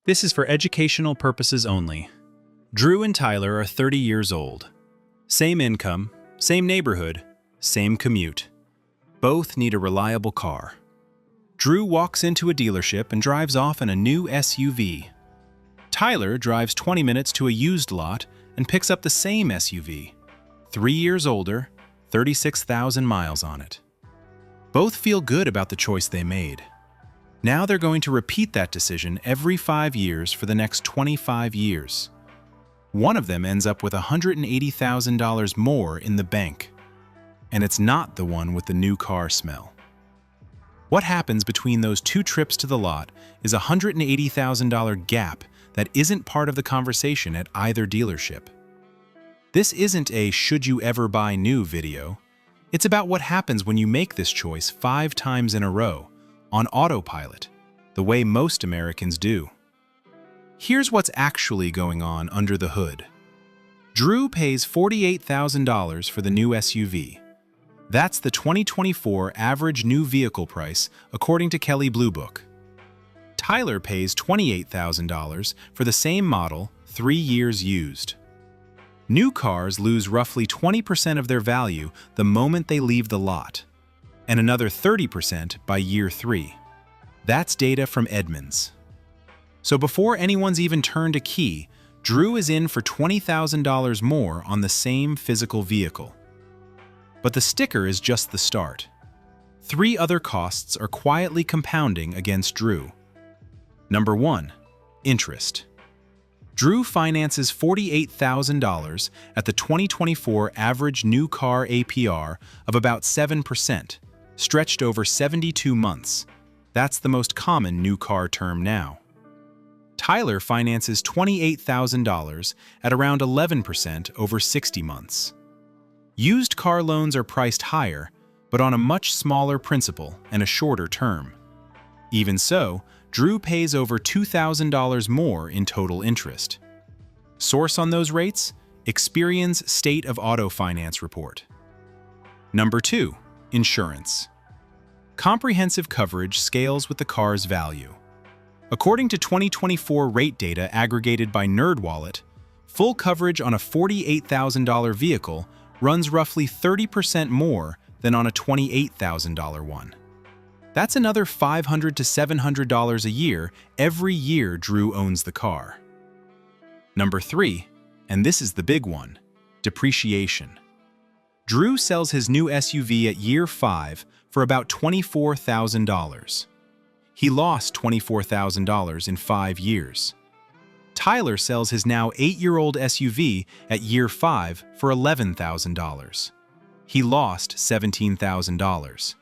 This is for educational purposes only. Drew and Tyler are 30 years old. Same income, same neighborhood, same commute. Both need a reliable car. Drew walks into a dealership and drives off in a new SUV. Tyler drives 20 minutes to a used lot and picks up the same SUV. 3 years older, 36,000 miles on it. Both feel good about the choice they made. Now they're going to repeat that decision every 5 years for the next 25 years. One of them ends up with $180,000 more in the bank. And it's not the one with the new car smell. What happens between those two trips to the lot is a $180,000 gap that isn't part of the conversation at either dealership. This isn't a "should you ever buy new" video. It's about what happens when you make this choice 5 times in a row, on autopilot, the way most Americans do. Here's what's actually going on under the hood. Drew pays $48,000 for the new SUV. That's the 2024 average new vehicle price, according to Kelley Blue Book. Tyler pays $28,000 for the same model, 3 years used. New cars lose roughly 20% of their value the moment they leave the lot, and another 30% by year 3. That's data from Edmunds. So before anyone's even turned a key, Drew is in for $20,000 more on the same physical vehicle. But the sticker is just the start. 3 other costs are quietly compounding against Drew. Number 1, interest. Drew finances $48,000 at the 2024 average new car APR of about 7%, stretched over 72 months. That's the most common new car term now. Tyler finances $28,000 at around 11% over 60 months. Used car loans are priced higher, but on a much smaller principal and a shorter term. Even so, Drew pays over $2,000 more in total interest. Source on those rates? Experian's State of Auto Finance report. Number 2, insurance. Comprehensive coverage scales with the car's value. According to 2024 rate data aggregated by NerdWallet, full coverage on a $48,000 vehicle runs roughly 30% more than on a $28,000 one. That's another $500 to $700 a year every year Drew owns the car. Number 3, and this is the big one, depreciation. Drew sells his new SUV at year 5 for about $24,000. He lost $24,000 in 5 years. Tyler sells his now 8-year-old SUV at year 5 for $11,000. He lost $17,000.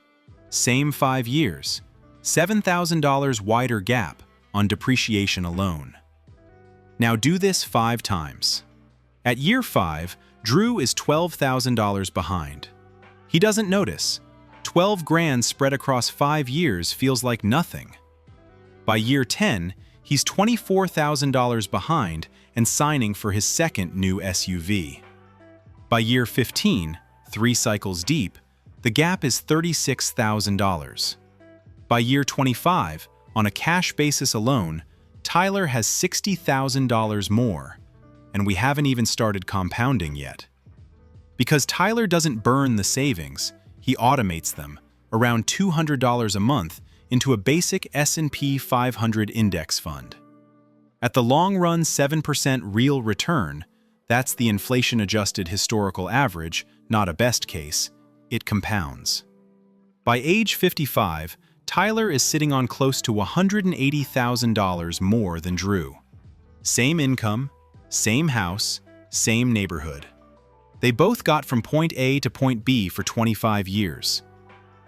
Same 5 years, $7,000 wider gap on depreciation alone. Now do this 5 times. At year 5, Drew is $12,000 behind. He doesn't notice. 12 grand spread across 5 years feels like nothing. By year 10, he's $24,000 behind and signing for his second new SUV. By year 15, 3 cycles deep, the gap is $36,000. By year 25, on a cash basis alone, Tyler has $60,000 more, and we haven't even started compounding yet. Because Tyler doesn't burn the savings, he automates them, around $200 a month, into a basic S&P 500 index fund. At the long-run 7% real return, that's the inflation-adjusted historical average, not a best case, it compounds. By age 55, Tyler is sitting on close to $180,000 more than Drew. Same income, same house, same neighborhood. They both got from point A to point B for 25 years.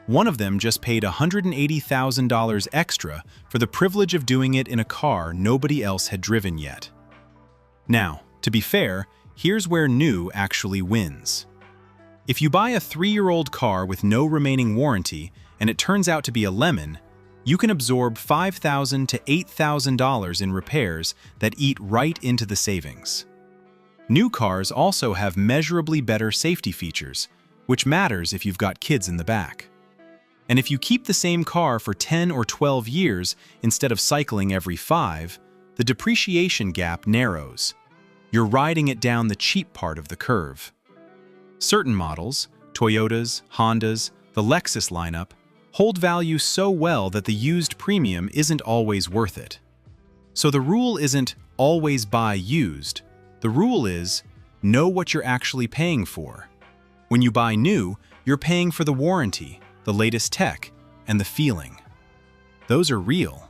One of them just paid $180,000 extra for the privilege of doing it in a car nobody else had driven yet. Now, to be fair, here's where new actually wins. If you buy a 3-year-old car with no remaining warranty and it turns out to be a lemon, you can absorb $5,000 to $8,000 in repairs that eat right into the savings. New cars also have measurably better safety features, which matters if you've got kids in the back. And if you keep the same car for 10 or 12 years instead of cycling every 5, the depreciation gap narrows. You're riding it down the cheap part of the curve. Certain models, Toyotas, Hondas, the Lexus lineup, hold value so well that the used premium isn't always worth it. So the rule isn't always buy used. The rule is know what you're actually paying for. When you buy new, you're paying for the warranty, the latest tech, and the feeling. Those are real.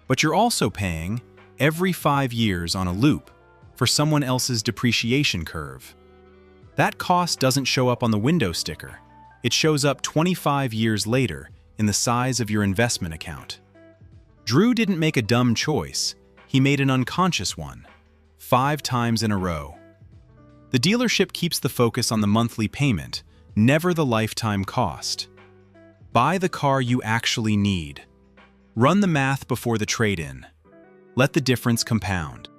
But you're also paying, every 5 years on a loop, for someone else's depreciation curve. That cost doesn't show up on the window sticker. It shows up 25 years later in the size of your investment account. Drew didn't make a dumb choice. He made an unconscious one, 5 times in a row. The dealership keeps the focus on the monthly payment, never the lifetime cost. Buy the car you actually need. Run the math before the trade-in. Let the difference compound.